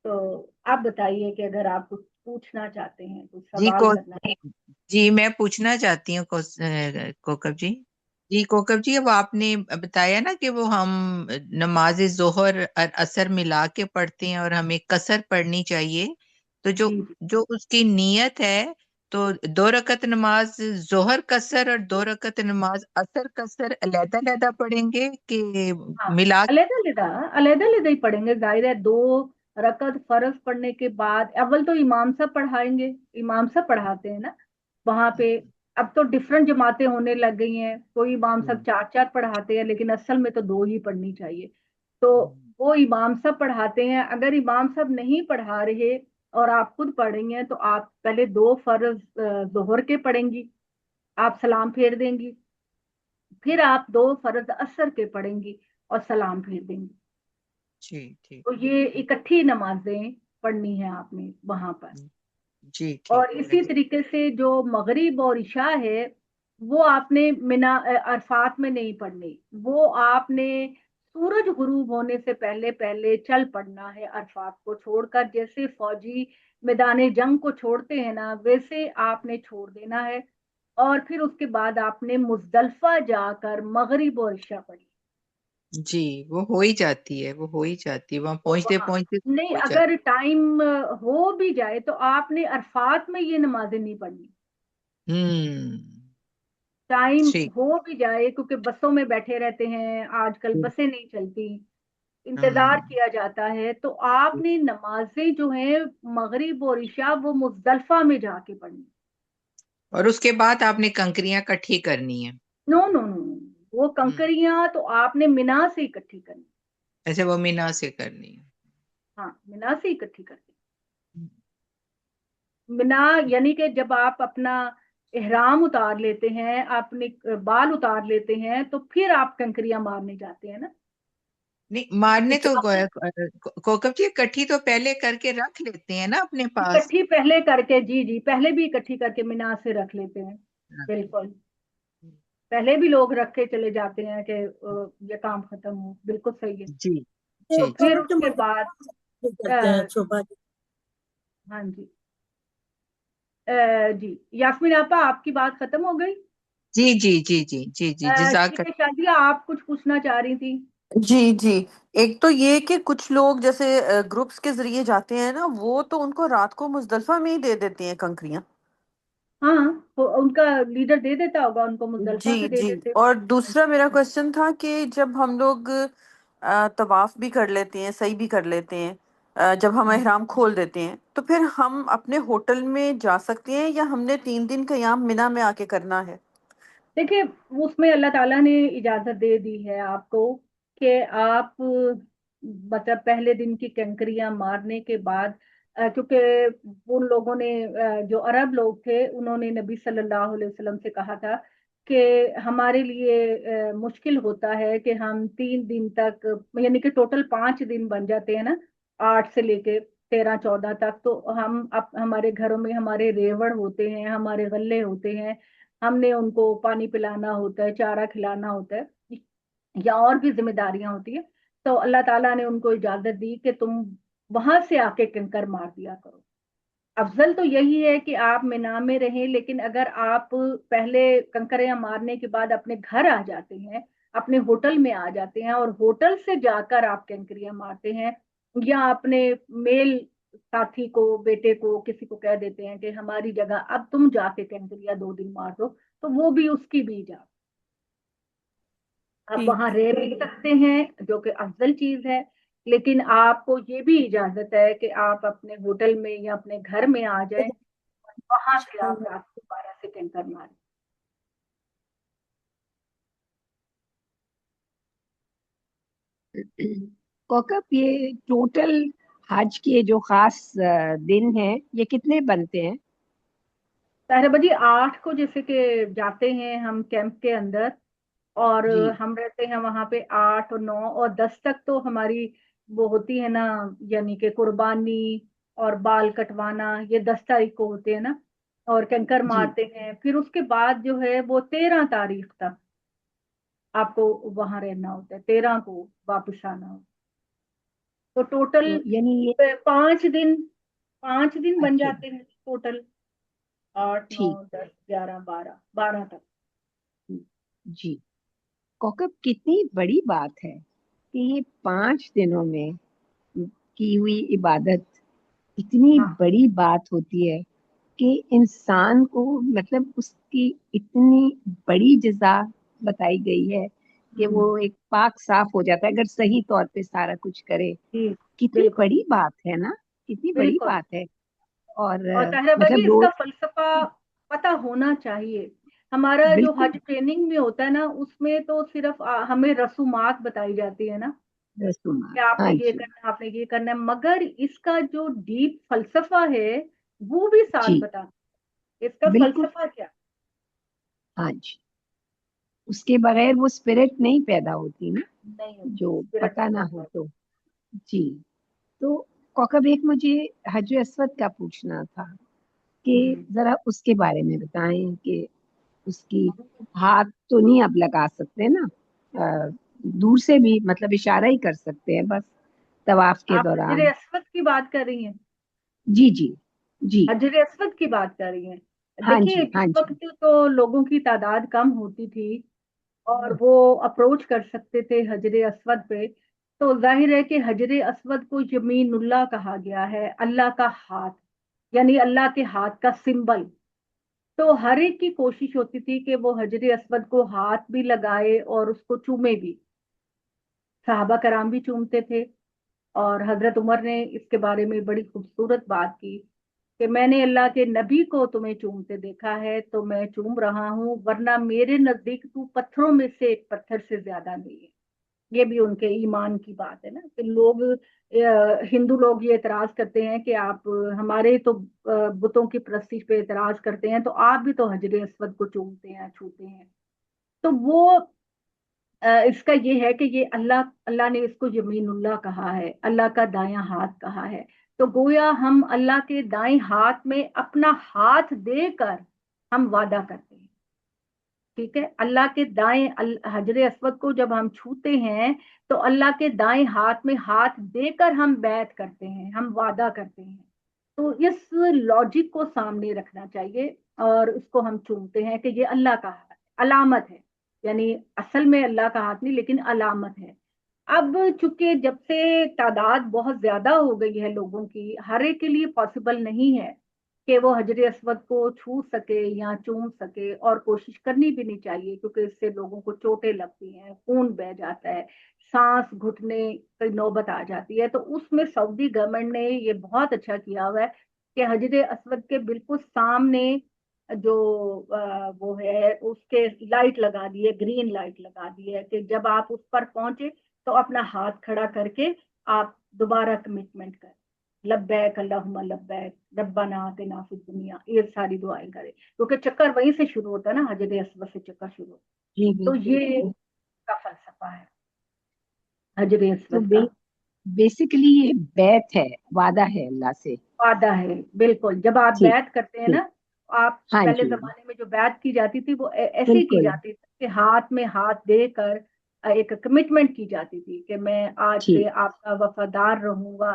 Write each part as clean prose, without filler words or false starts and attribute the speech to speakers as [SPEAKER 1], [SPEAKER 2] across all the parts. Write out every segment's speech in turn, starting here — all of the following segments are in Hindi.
[SPEAKER 1] तो आप बताइए कि अगर आप कुछ पूछना चाहते हैं, कुछ
[SPEAKER 2] जी
[SPEAKER 1] सवाल
[SPEAKER 2] को
[SPEAKER 1] करना है।
[SPEAKER 2] जी मैं पूछना चाहती हूँ कोकब जी। जी कोकब जी, अब आपने बताया ना कि वो हम नमाज जोहर और असर मिला के पढ़ते हैं और हमें कसर पढ़नी चाहिए। तो जो
[SPEAKER 1] जी जी।
[SPEAKER 2] जो उसकी नीयत है, तो 2 रकत नमाज जोहर कसर और 2 रकत नमाज असर कसर अलहदा अलहदा पढ़ेंगे कि
[SPEAKER 1] हाँ,
[SPEAKER 2] मिला
[SPEAKER 1] अलहदा अलहदा, अलहदा अलहदा ही पढ़ेंगे, जाहिर है। 2 रकत फर्ज पढ़ने के बाद अव्वल तो इमाम साहब पढ़ाएंगे, इमाम साहब पढ़ाते हैं ना वहां पे। अब तो डिफरेंट जमातें होने लग गई हैं, कोई इमाम साहब 4 4 पढ़ाते हैं, लेकिन असल में तो 2 ही पढ़नी चाहिए। तो वो इमाम साहब पढ़ाते हैं। अगर इमाम साहब नहीं पढ़ा रहे और आप खुद पढ़ रही हैं, तो आप पहले 2 फर्ज जोहर के पढ़ेंगी, आप सलाम फेर देंगी। फिर आप 2 फर्ज असर के पढ़ेंगी और सलाम फेर देंगी।
[SPEAKER 2] जी ठीक
[SPEAKER 1] तो ये इकट्ठी नमाजें पढ़नी है आपने वहां पर।
[SPEAKER 2] जी
[SPEAKER 1] और
[SPEAKER 2] ठीक है।
[SPEAKER 1] इसी तरीके से जो मगरिब और इशा है, वो आपने मिना अरफात में नहीं पढ़नी। वो आपने सूरज गुरूब होने से पहले पहले चल पड़ना है अरफात को छोड़कर। जैसे फौजी मैदान जंग को छोड़ते हैं ना, वैसे आपने छोड़ देना है। और फिर उसके बाद आपने मुजदलफा जाकर मगरिब और इशा पढ़ी।
[SPEAKER 2] जी वो हो ही जाती है, वो हो ही जाती है, वहां पहुंचते
[SPEAKER 1] वहाँ
[SPEAKER 2] पहुंचते
[SPEAKER 1] नहीं,
[SPEAKER 2] हो जाती
[SPEAKER 1] अगर टाइम हो भी जाए तो आपने अरफात में ये नमाजें नहीं पढ़नी।
[SPEAKER 2] है। हम्म।
[SPEAKER 1] टाइम
[SPEAKER 2] ठीक।
[SPEAKER 1] हो भी जाए, क्योंकि बसों में बैठे रहते हैं, आजकल बसें नहीं चलती, इंतजार
[SPEAKER 2] हम्म।
[SPEAKER 1] किया जाता है, तो आपने नमाजें जो है मगरिब और इशा वो मुजदलफा में जाके पढ़नी।
[SPEAKER 2] और उसके बाद आपने कंकरियां इकट्ठी करनी है।
[SPEAKER 1] नो नो नो, वो
[SPEAKER 2] हम्म।
[SPEAKER 1] कंकरियां तो आपने मिना से इकट्ठी करनी।
[SPEAKER 2] ऐसे वो मीना से करनी है।
[SPEAKER 1] हाँ, मिना से इकट्ठी करनी। मिना यानी कि जब आप अपना इहराम उतार लेते हैं, अपने बाल उतार लेते हैं, तो फिर आप कंकरियां मारने जाते हैं ना।
[SPEAKER 2] नहीं, मारने तो
[SPEAKER 1] इकराम
[SPEAKER 2] कोकब जी इकट्ठी तो पहले करके रख लेते हैं ना अपने पास।
[SPEAKER 1] इकट्ठी पहले करके, जी जी, पहले भी इकट्ठी करके मिना से रख लेते हैं।
[SPEAKER 2] रख
[SPEAKER 1] बिल्कुल,
[SPEAKER 2] लेते
[SPEAKER 1] पहले भी लोग रख के चले जाते हैं कि ये काम खत्म हो। बिल्कुल सही है।
[SPEAKER 2] हैं। जी
[SPEAKER 1] तो
[SPEAKER 2] जी जी।
[SPEAKER 1] फिर उसके बाद
[SPEAKER 3] करते हैं
[SPEAKER 1] अ,
[SPEAKER 3] शोभा जी।
[SPEAKER 1] हाँ जी, जी यास्मीन आपा, आपकी बात खत्म हो गई।
[SPEAKER 2] जी जी जी जी जी जी
[SPEAKER 1] ठीक
[SPEAKER 2] जजाक।
[SPEAKER 1] है, शादिया आप कुछ पूछना चाह रही थी।
[SPEAKER 3] जी जी। एक तो ये कि कुछ लोग जैसे ग्रुप्स के जरिए जाते हैं ना, वो तो उनको रात को मुजदलफा में ही दे देते हैं कंकरियां।
[SPEAKER 1] हाँ, तो उनका लीडर दे देता होगा, उनको मुजदलफा
[SPEAKER 3] जी
[SPEAKER 1] पे दे
[SPEAKER 3] जी।
[SPEAKER 1] देते
[SPEAKER 3] और
[SPEAKER 1] होंगे।
[SPEAKER 3] दूसरा मेरा क्वेश्चन था कि जब हम लोग तवाफ भी कर लेते हैं, सही भी कर लेते हैं, जब हम एहराम खोल देते हैं, तो फिर हम अपने होटल में जा सकते हैं या हमने 3 दिन का यहाँ मिना में आके करना है?
[SPEAKER 1] देखिए, उसमें अल्लाह ताला ने इजाजत दे दी है आपको कि आप मतलब पहले दिन की कंकरियां मारने के बाद, क्योंकि उन लोगों ने जो अरब लोग थे, उन्होंने नबी सल्लल्लाहु अलैहि वसल्लम से कहा था कि हमारे लिए मुश्किल होता है कि हम 3 दिन तक, यानी कि टोटल 5 दिन बन जाते हैं ना, 8 से लेके 13 14 तक। तो हम हमारे घरों में हमारे रेवड़ होते हैं, हमारे गल्ले होते हैं, हमने उनको पानी पिलाना होता है, चारा खिलाना होता है, या और भी जिम्मेदारियां होती है। तो अल्लाह ताला ने उनको इजाजत दी कि तुम वहां से आके कंकर मार दिया करो। अफजल तो यही है कि आप मिना में रहें, लेकिन अगर आप पहले कंकरियां मारने के बाद अपने घर आ जाते हैं, अपने होटल में आ जाते हैं, और होटल से जाकर आप कंकरियां मारते हैं, या अपने मेल साथी को, बेटे को, किसी को कह देते हैं कि हमारी जगह अब तुम जाके कंकरियां 2 दिन मार दो, तो वो भी, उसकी भी इजाजत। आप वहां
[SPEAKER 3] ठीक।
[SPEAKER 1] रह भी सकते हैं, जो कि अफजल चीज है, लेकिन आपको ये भी इजाजत है कि आप अपने होटल में या अपने घर में आ जाएं, वहां से आप रात को 12 से टैंकर मारें।
[SPEAKER 4] कौकब, ये टोटल हज के जो खास दिन हैं, ये कितने बनते हैं?
[SPEAKER 1] साहरा बजी 8 को जैसे कि जाते हैं हम कैंप के अंदर, और
[SPEAKER 4] जी
[SPEAKER 1] हम रहते हैं वहां पे 8 और 9 और 10 तक। तो हमारी वो होती है ना, यानी कि कुर्बानी और बाल कटवाना, ये 10 तारीख को होते हैं ना, और कंकर
[SPEAKER 4] जी।
[SPEAKER 1] मारते हैं। फिर उसके बाद जो है वो 13 तारीख तक आपको वहां रहना होता है, 13 को वापस आना होता तो टोटल
[SPEAKER 4] तो यानी ये
[SPEAKER 1] 5 दिन, 5 दिन बन
[SPEAKER 4] अच्छा,
[SPEAKER 1] जाते हैं टोटल। 8, 9,
[SPEAKER 4] ठीक।
[SPEAKER 1] 10, 11, 12, 12 तक।
[SPEAKER 4] जी, कौकब कितनी बड़ी बात है कि ये 5 दिनों में की हुई इबादत इतनी
[SPEAKER 1] हाँ।
[SPEAKER 4] बड़ी बात होती है कि इंसान को मतलब उसकी इतनी बड़ी जजा बताई गई है कि वो
[SPEAKER 1] हम्म।
[SPEAKER 4] एक पाक साफ हो जाता है अगर सही तौर पे सारा कुछ करे।
[SPEAKER 1] जी।
[SPEAKER 4] कितनी
[SPEAKER 1] बिल्कुल।
[SPEAKER 4] बड़ी बात है ना, कितनी बड़ी
[SPEAKER 1] बिल्कुल।
[SPEAKER 4] बात है। और
[SPEAKER 1] और ताहिरा भाभी,
[SPEAKER 4] मतलब
[SPEAKER 1] इसका
[SPEAKER 4] रोज
[SPEAKER 1] फलसफा पता होना चाहिए। हमारा जो
[SPEAKER 4] बिल्कुल
[SPEAKER 1] हज ट्रेनिंग में होता है ना, उसमें तो सिर्फ हमें रसूमात बताई जाती है ना, कि
[SPEAKER 4] रसूमात,
[SPEAKER 1] आपने
[SPEAKER 4] हाँ
[SPEAKER 1] ये
[SPEAKER 4] जी।
[SPEAKER 1] करना है, आपने ये करना है, मगर इसका जो डीप फलसफा है वो भी साथ
[SPEAKER 4] जी
[SPEAKER 1] बता। इसका
[SPEAKER 4] बिल्कुल,
[SPEAKER 1] फलसफा क्या?
[SPEAKER 4] हाँ जी। उसके बगैर वो स्पिरिट नहीं पैदा होती ना,
[SPEAKER 1] नहीं होती,
[SPEAKER 4] जो
[SPEAKER 1] स्पिरिट
[SPEAKER 4] पता ना
[SPEAKER 1] नहीं
[SPEAKER 4] हो
[SPEAKER 1] होता।
[SPEAKER 4] तो। जी। तो कौकब एक मुझे हज अस्वद का पूछना था कि
[SPEAKER 1] जी।
[SPEAKER 4] जरा उसके बारे में बताएं कि उसकी हाथ तो नहीं आप लगा सकते ना, दूर से भी मतलब इशारा ही कर सकते हैं बस तवाफ के
[SPEAKER 1] आप हजर
[SPEAKER 4] दौरान।
[SPEAKER 1] अस्वद की बात कर रही हैं?
[SPEAKER 4] जी जी जी।
[SPEAKER 1] हजर अस्वद की बात कर रही हैं?
[SPEAKER 4] हाँ
[SPEAKER 1] देखिए,
[SPEAKER 4] जी
[SPEAKER 1] जिस
[SPEAKER 4] हाँ जी।
[SPEAKER 1] वक्त तो लोगों की तादाद कम होती थी और वो अप्रोच कर सकते थे हजर अस्वद पे, तो जाहिर है कि हजर अस्वद को यमीनुल्लाह कहा गया है, अल्लाह का हाथ, यानी अल्लाह के हाथ का सिंबल। तो हर एक की कोशिश होती थी कि वो हजर अस्वद को हाथ भी लगाए और उसको चूमे भी। सहाबा कराम भी चूमते थे। और हजरत उमर ने इसके बारे में बड़ी खूबसूरत बात की कि मैंने अल्लाह के नबी को तुम्हें चूमते देखा है तो मैं चूम रहा हूँ, वरना मेरे नजदीक तू पत्थरों में से एक पत्थर से ज्यादा नहीं है। ये भी उनके ईमान की बात है ना, कि लोग हिंदू लोग ये एतराज करते हैं कि आप हमारे तो बुतों की प्रस्तिश पे एतराज करते हैं, तो आप भी तो हजर अस्वद को चूमते हैं, छूते हैं। तो वो इसका ये है कि ये अल्लाह अल्लाह ने इसको यमीनुल्लाह कहा है, अल्लाह का दायां हाथ कहा है। तो गोया हम अल्लाह के दाएं हाथ में अपना हाथ देकर हम वादा करते हैं। ठीक है, अल्लाह के दाएं हजर अस्वद को जब हम छूते हैं तो अल्लाह के दाएं हाथ में हाथ देकर हम बैत करते हैं, हम वादा करते हैं। तो इस लॉजिक को सामने रखना चाहिए और उसको हम चूमते हैं कि ये अल्लाह का हाथ, अलामत है। यानी असल में अल्लाह का हाथ नहीं, लेकिन अलामत है। अब चूंकि जब से तादाद बहुत ज्यादा हो गई है लोगों की, हर एक के लिए पॉसिबल नहीं है कि वो हजर अस्वद को छू सके या चूम सके, और कोशिश करनी भी नहीं चाहिए क्योंकि इससे लोगों को चोटें लगती हैं, खून बह जाता है, सांस घुटने की नौबत आ जाती है। तो उसमें सऊदी गवर्नमेंट ने ये बहुत अच्छा किया हुआ है कि हजर अस्वद के बिल्कुल सामने जो वो है उसके लाइट लगा दी है, ग्रीन लाइट लगा दी है, कि जब आप उस पर पहुंचे तो अपना हाथ खड़ा करके आप दोबारा कमिटमेंट करें, लब्बैक अल्लाहुम्मा लब्बैक रब्बना आतिना फिद दुनिया, ये सारी दुआएं करें, क्योंकि चक्कर वहीं से शुरू होता है ना, हजर अस्वद से चक्कर शुरू होता
[SPEAKER 4] जी
[SPEAKER 1] है। तो
[SPEAKER 4] बिल्कुल।
[SPEAKER 1] ये का फलसफा है हजर
[SPEAKER 4] तो
[SPEAKER 1] अस्वद का।
[SPEAKER 4] बेसिकली ये बैत है, वादा है अल्लाह से।
[SPEAKER 1] वादा है, बिल्कुल। जब आप
[SPEAKER 4] ठीक
[SPEAKER 1] बैत करते हैं
[SPEAKER 4] ठीक।
[SPEAKER 1] ना, आप
[SPEAKER 4] हाँ
[SPEAKER 1] पहले
[SPEAKER 4] जी
[SPEAKER 1] जमाने में जो बैत की जाती थी वो ऐसे ही की
[SPEAKER 4] बिल्कुल।
[SPEAKER 1] जाती थी कि हाथ में हाथ देकर एक कमिटमेंट की जाती थी कि मैं आज से
[SPEAKER 4] ठीक
[SPEAKER 1] आपका वफादार रहूंगा,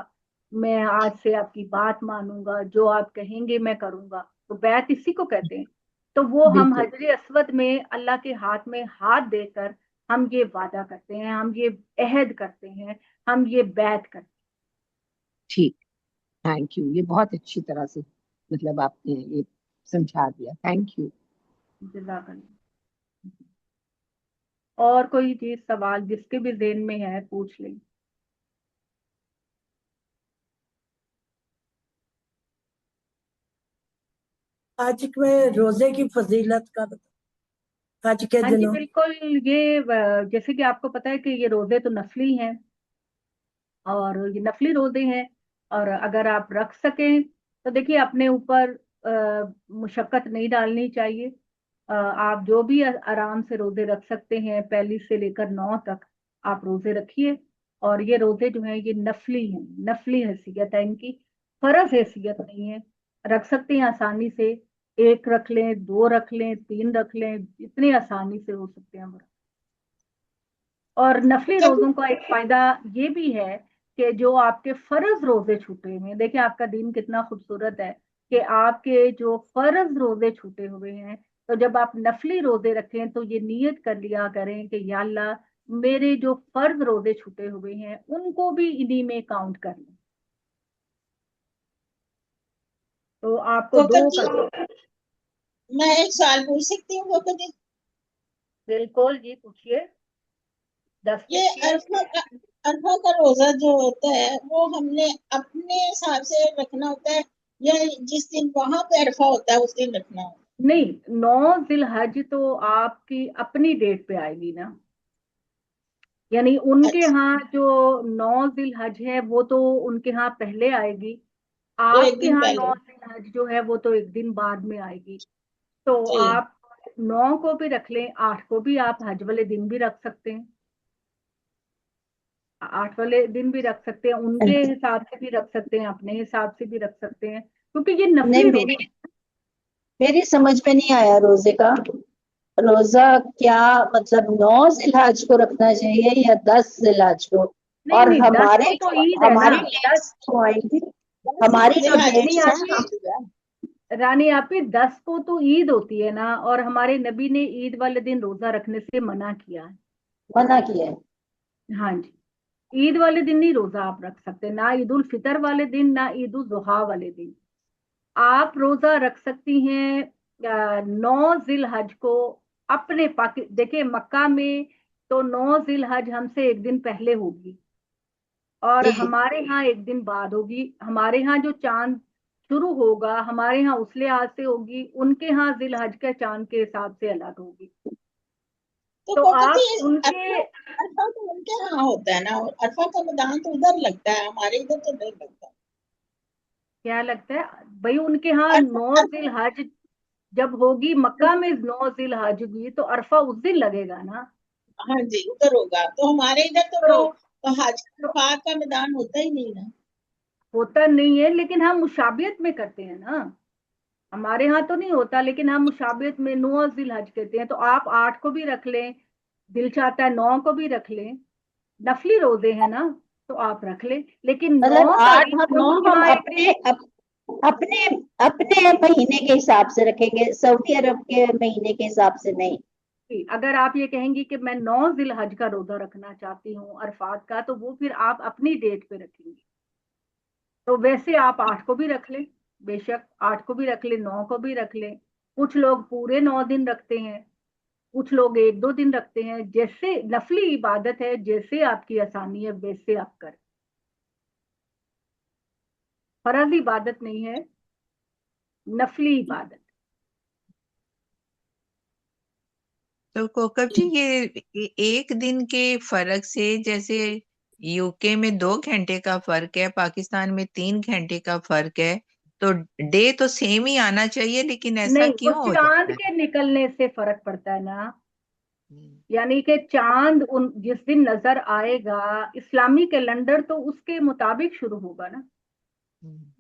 [SPEAKER 1] मैं आज से आपकी बात मानूंगा, जो आप कहेंगे मैं करूंगा। तो बैत इसी को कहते हैं। तो वो हम
[SPEAKER 4] बिल्कुल।
[SPEAKER 1] हजर अस्वद में अल्लाह के हाथ में हाथ देकर हम ये वादा करते हैं, हम ये अहद करते हैं, हम ये बैत करते
[SPEAKER 4] ठीक। थैंक यू, ये बहुत अच्छी तरह से मतलब आपने ये समझा दिया, थैंक यू।
[SPEAKER 1] हैं। जज़ाकल्लाह। और कोई चीज सवाल जिसके भी ज़हन में है पूछ लें।
[SPEAKER 5] आज में रोजे की फजीलत का आज के
[SPEAKER 1] हाँ जी,
[SPEAKER 5] दिनों।
[SPEAKER 1] बिल्कुल। ये जैसे कि आपको पता है कि ये रोजे तो नफली हैं, और ये नफली रोजे हैं। और अगर आप रख सकें तो देखिए, अपने ऊपर मुशक्कत नहीं डालनी चाहिए। आप जो भी आराम से रोजे रख सकते हैं, पहली से लेकर 9 तक आप रोजे रखिए। और ये रोजे जो हैं ये नफली हैं, नफली हैसियत है इनकी, फर्ज हैसियत नहीं है। रख सकते हैं आसानी से, एक रख लें, 2 रख लें, 3 रख लें, इतनी आसानी से हो सकते हैं वो। और नफली रोजों का एक फायदा ये भी है कि जो आपके फर्ज रोजे छूटे हुए हैं, देखिए आपका दिन कितना खूबसूरत है कि आपके जो फर्ज रोजे छूटे हुए हैं, तो जब आप नफली रोजे रखें तो ये नियत कर लिया करें कि या अल्लाह मेरे जो फर्ज रोजे छूटे हुए हैं उनको भी इन्हीं में काउंट कर लें। तो आपको
[SPEAKER 6] कोकब
[SPEAKER 1] दो
[SPEAKER 6] जी,
[SPEAKER 1] कर।
[SPEAKER 6] मैं एक सवाल पूछ सकती हूँ कोकब जी?
[SPEAKER 1] बिल्कुल जी, पूछिए। 10
[SPEAKER 6] ये
[SPEAKER 1] पूछिए।
[SPEAKER 6] अरफा का रोजा जो होता है वो हमने अपने हिसाब से रखना होता है, या जिस दिन वहां पे अरफा होता है उस दिन रखना होता
[SPEAKER 1] नहीं, 9 जिलहज तो आपकी अपनी डेट पे आएगी ना, यानी
[SPEAKER 6] है?
[SPEAKER 1] उनके
[SPEAKER 6] अच्छा,
[SPEAKER 1] यहाँ जो 9 जिलहज है वो तो उनके यहाँ पहले आएगी,
[SPEAKER 6] वो एक
[SPEAKER 1] आपके
[SPEAKER 6] दिन
[SPEAKER 1] यहाँ
[SPEAKER 6] पहले।
[SPEAKER 1] 9 जिलहज जो है वो तो एक दिन बाद में आएगी। तो
[SPEAKER 6] जी
[SPEAKER 1] आप 9 को भी रख लें, 8 को भी आप हज वाले दिन भी रख सकते हैं, 8 वाले दिन भी रख सकते हैं, उनके हिसाब से भी रख सकते हैं, अपने हिसाब से भी रख सकते हैं, क्योंकि ये
[SPEAKER 7] नहीं,
[SPEAKER 1] नफली
[SPEAKER 7] मेरी
[SPEAKER 1] रोजा।
[SPEAKER 7] मेरी समझ में नहीं आया रोजे का। रोजा क्या मतलब 9 जिलहज को रखना चाहिए या 10 जिलहज को?
[SPEAKER 1] नहीं
[SPEAKER 7] और
[SPEAKER 1] नहीं, 10 को तो ईद है ना।
[SPEAKER 7] हमारी
[SPEAKER 1] 10,
[SPEAKER 7] डेट्स जो आएंगी,
[SPEAKER 6] बस
[SPEAKER 7] हमारी जो
[SPEAKER 6] जिलहज
[SPEAKER 1] रानी
[SPEAKER 7] डेट्स हैं
[SPEAKER 1] आपकी रानी आपकी 10 को तो ईद होती है ना, और हमारे नबी ने ईद वाले दिन रोजा रखने से मना किया है।
[SPEAKER 7] मना किया है।
[SPEAKER 1] हाँ जी, ईद वाले दिन नहीं रोजा आप रख सकते, ना ईद उल फितर वाले दिन, ना ईद उल जुहा वाले दिन। आप रोजा रख सकती हैं 9 जिल हज को। अपने पाकि देखिए मक्का में तो 9 जिल हज हमसे एक दिन पहले होगी, और
[SPEAKER 7] जी।
[SPEAKER 1] हमारे यहाँ एक दिन बाद होगी। हमारे यहाँ जो चांद शुरू होगा हमारे यहाँ उस लिहाज से होगी, उनके यहाँ जिल हज के चांद के हिसाब से अलग होगी।
[SPEAKER 6] तो
[SPEAKER 1] तो
[SPEAKER 6] कोकब जी,
[SPEAKER 1] आप उनके।
[SPEAKER 6] अरफा अरफा तो उनके यहाँ होता है ना, और अरफा का मैदान तो उधर लगता है, हमारे इधर तो नहीं लगता।
[SPEAKER 1] क्या लगता है भाई, उनके यहाँ
[SPEAKER 6] अरफा
[SPEAKER 1] 9
[SPEAKER 6] अरफा
[SPEAKER 1] जिल हज जब होगी, मक्का में 9 जिल हज हुई तो अरफा उस दिन लगेगा ना।
[SPEAKER 6] हाँ जी, उधर होगा, तो हमारे इधर तो
[SPEAKER 1] तो,
[SPEAKER 6] वो हज
[SPEAKER 1] तो
[SPEAKER 6] अरफा का मैदान होता ही नहीं ना।
[SPEAKER 1] होता नहीं है, लेकिन हम मुशाबियत में करते हैं ना। हमारे यहाँ तो नहीं होता, लेकिन हम मुशाबियत में 9 जिल हज कहते हैं। तो आप 8 को भी रख लें, दिल चाहता है 9 को भी रख लें, नफली रोजे हैं ना, तो आप रख लें, लेकिन
[SPEAKER 7] मतलब
[SPEAKER 1] 9
[SPEAKER 7] 8
[SPEAKER 1] तारीख
[SPEAKER 7] और
[SPEAKER 1] को
[SPEAKER 7] 9
[SPEAKER 1] उनके
[SPEAKER 7] हम
[SPEAKER 1] यहाँ एक दिन।
[SPEAKER 7] अपने अपने महीने के हिसाब से रखेंगे, सऊदी अरब के महीने के हिसाब से नहीं।
[SPEAKER 1] अगर आप ये कहेंगी कि मैं 9 जिल हज का रोजा रखना चाहती हूँ अरफात का, तो वो फिर आप अपनी डेट पे रखेंगे। तो वैसे आप 8 को भी रख लें, बेशक 8 को भी रख लें, 9 को भी रख लें। कुछ लोग पूरे 9 दिन रखते हैं, कुछ लोग 1-2 दिन रखते हैं। जैसे नफली इबादत है, जैसे आपकी आसानी है वैसे आप करें, फर्ज इबादत नहीं है, नफली इबादत।
[SPEAKER 2] तो कोकब जी, ये एक दिन के फर्क से, जैसे यूके में 2 घंटे का फर्क है, पाकिस्तान में 3 घंटे का फर्क है, तो डे तो सेम ही आना चाहिए, लेकिन ऐसा
[SPEAKER 1] नहीं, वो
[SPEAKER 2] क्यों हो
[SPEAKER 1] चांद
[SPEAKER 2] जाता है?
[SPEAKER 1] के निकलने से फर्क पड़ता है ना।
[SPEAKER 2] हम्म,
[SPEAKER 1] यानी कि चांद उन जिस दिन नजर आएगा, इस्लामी कैलेंडर तो उसके मुताबिक शुरू होगा ना।
[SPEAKER 2] हम्म,